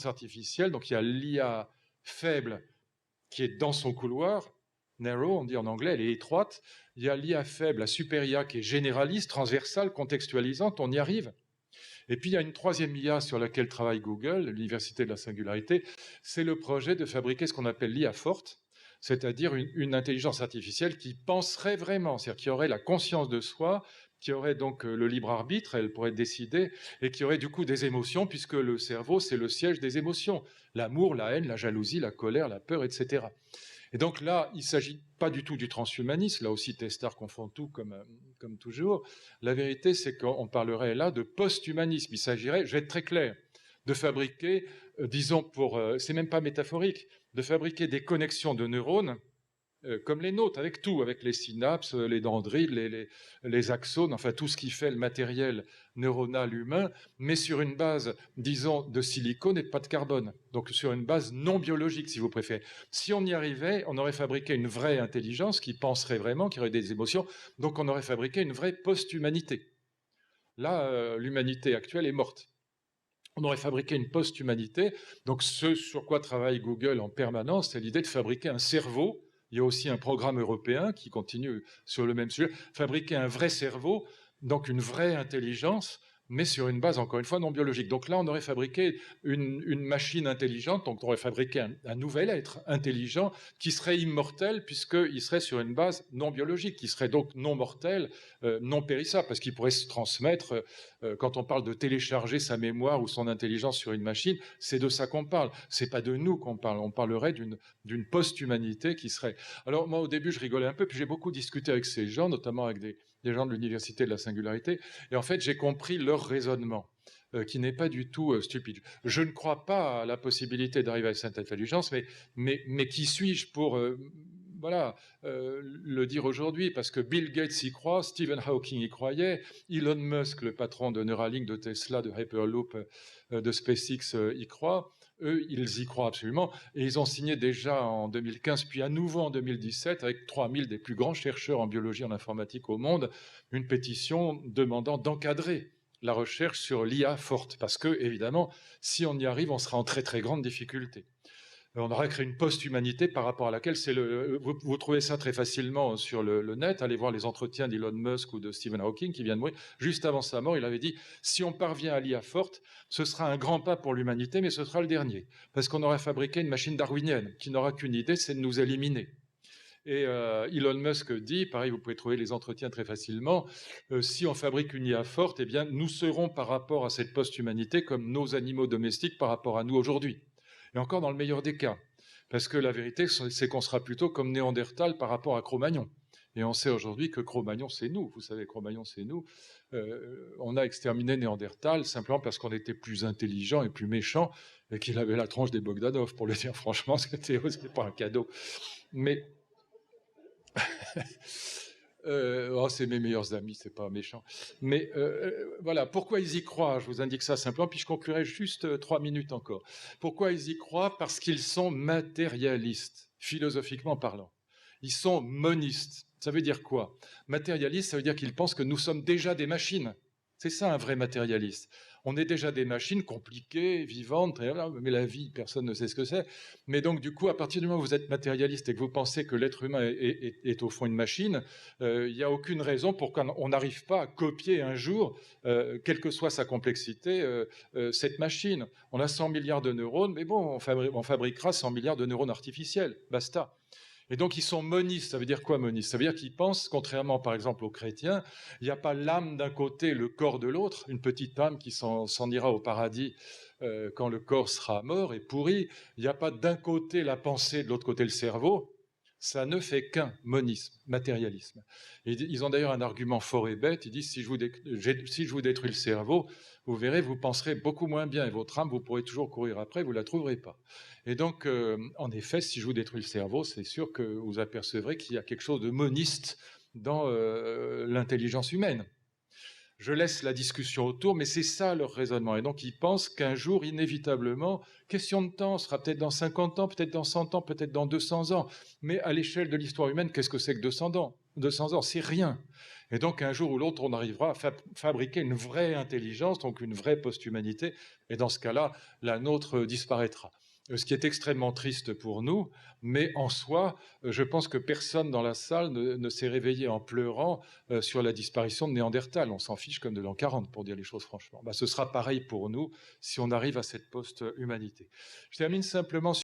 artificielle, donc il y a l'IA faible qui est dans son couloir, narrow, on dit en anglais, elle est étroite. Il y a l'IA faible, la super IA qui est généraliste, transversale, contextualisante, on y arrive. Et puis il y a une troisième IA sur laquelle travaille Google, l'Université de la Singularité, c'est le projet de fabriquer ce qu'on appelle l'IA forte, c'est-à-dire une intelligence artificielle qui penserait vraiment, c'est-à-dire qui aurait la conscience de soi, qui aurait donc le libre arbitre, elle pourrait décider, et qui aurait du coup des émotions, puisque le cerveau, c'est le siège des émotions. L'amour, la haine, la jalousie, la colère, la peur, etc. Et donc là, il ne s'agit pas du tout du transhumanisme, là aussi Testard confond tout comme toujours. La vérité, c'est qu'on parlerait là de post-humanisme. Il s'agirait, je vais être très clair, de fabriquer, disons c'est même pas métaphorique, de fabriquer des connexions de neurones comme les nôtres, avec tout, avec les synapses, les dendrites, les axones, enfin tout ce qui fait le matériel neuronal humain, mais sur une base, disons, de silicone et pas de carbone. Donc sur une base non biologique, si vous préférez. Si on y arrivait, on aurait fabriqué une vraie intelligence qui penserait vraiment, qui aurait des émotions, donc on aurait fabriqué une vraie post-humanité. Là, l'humanité actuelle est morte. On aurait fabriqué une post-humanité. Donc ce sur quoi travaille Google en permanence, c'est l'idée de fabriquer un cerveau. Il y a aussi un programme européen qui continue sur le même sujet. Fabriquer un vrai cerveau, donc une vraie intelligence, mais sur une base, encore une fois, non biologique. Donc là, on aurait fabriqué une machine intelligente, donc on aurait fabriqué un nouvel être intelligent qui serait immortel puisqu'il serait sur une base non biologique, qui serait donc non mortel, non périssable, parce qu'il pourrait se transmettre. Quand on parle de télécharger sa mémoire ou son intelligence sur une machine, c'est de ça qu'on parle. C'est pas de nous qu'on parle. On parlerait d'une post-humanité qui serait. Alors moi, au début, je rigolais un peu, puis j'ai beaucoup discuté avec ces gens, notamment avec des gens de l'Université de la Singularité, et en fait, j'ai compris leur raisonnement, qui n'est pas du tout stupide. Je ne crois pas à la possibilité d'arriver à cette intelligence, mais qui suis-je pour le dire aujourd'hui, parce que Bill Gates y croit, Stephen Hawking y croyait, Elon Musk, le patron de Neuralink, de Tesla, de Hyperloop, de SpaceX, y croit. Eux, ils y croient absolument, et ils ont signé déjà en 2015, puis à nouveau en 2017, avec 3000 des plus grands chercheurs en biologie et en informatique au monde, une pétition demandant d'encadrer la recherche sur l'IA forte, parce que, évidemment, si on y arrive, on sera en très très grande difficulté. On aurait créé une post-humanité par rapport à laquelle vous trouvez ça très facilement sur le net, allez voir les entretiens d'Elon Musk ou de Stephen Hawking qui vient de mourir. Juste avant sa mort, il avait dit, si on parvient à l'IA forte, ce sera un grand pas pour l'humanité, mais ce sera le dernier. Parce qu'on aurait fabriqué une machine darwinienne qui n'aura qu'une idée, c'est de nous éliminer. Et Elon Musk dit, pareil, vous pouvez trouver les entretiens très facilement, si on fabrique une IA forte, eh bien, nous serons par rapport à cette post-humanité comme nos animaux domestiques par rapport à nous aujourd'hui. Et encore dans le meilleur des cas. Parce que la vérité, c'est qu'on sera plutôt comme Néandertal par rapport à Cro-Magnon. Et on sait aujourd'hui que Cro-Magnon, c'est nous. Vous savez, Cro-Magnon, c'est nous. On a exterminé Néandertal simplement parce qu'on était plus intelligent et plus méchant et qu'il avait la tronche des Bogdanov, pour le dire franchement, c'était pas un cadeau. Mais c'est mes meilleurs amis, c'est pas méchant. Mais voilà, pourquoi ils y croient? Je vous indique ça simplement, puis je conclurai juste 3 minutes encore. Pourquoi ils y croient? Parce qu'ils sont matérialistes, philosophiquement parlant. Ils sont monistes. Ça veut dire quoi? Matérialiste, ça veut dire qu'ils pensent que nous sommes déjà des machines. C'est ça un vrai matérialiste. On est déjà des machines compliquées, vivantes, mais la vie, personne ne sait ce que c'est. Mais donc du coup, à partir du moment où vous êtes matérialiste et que vous pensez que l'être humain est au fond une machine, il n'y a aucune raison pour qu'on n'arrive pas à copier un jour, quelle que soit sa complexité, cette machine. On a 100 milliards de neurones, mais bon, on fabriquera 100 milliards de neurones artificiels, basta. Et donc ils sont monistes. Ça veut dire quoi, monistes? Ça veut dire qu'ils pensent, contrairement par exemple aux chrétiens, il n'y a pas l'âme d'un côté, le corps de l'autre, une petite âme qui s'en ira au paradis quand le corps sera mort et pourri. Il n'y a pas d'un côté la pensée, de l'autre côté le cerveau. Ça ne fait qu'un, monisme, matérialisme. Et ils ont d'ailleurs un argument fort et bête. Ils disent, si je vous détruis le cerveau, vous verrez, vous penserez beaucoup moins bien. Et votre âme, vous pourrez toujours courir après, vous la trouverez pas. Et donc, en effet, si je vous détruis le cerveau, c'est sûr que vous apercevrez qu'il y a quelque chose de moniste dans l'intelligence humaine. Je laisse la discussion autour, mais c'est ça leur raisonnement. Et donc, ils pensent qu'un jour, inévitablement, question de temps, sera peut-être dans 50 ans, peut-être dans 100 ans, peut-être dans 200 ans. Mais à l'échelle de l'histoire humaine, qu'est-ce que c'est que 200 ans? 200 ans, c'est rien. Et donc, un jour ou l'autre, on arrivera à fabriquer une vraie intelligence, donc une vraie post-humanité. Et dans ce cas-là, la nôtre disparaîtra. Ce qui est extrêmement triste pour nous, mais en soi, je pense que personne dans la salle ne s'est réveillé en pleurant sur la disparition de Néandertal. On s'en fiche comme de l'an 40, pour dire les choses franchement. Ce sera pareil pour nous si on arrive à cette post-humanité. Je termine simplement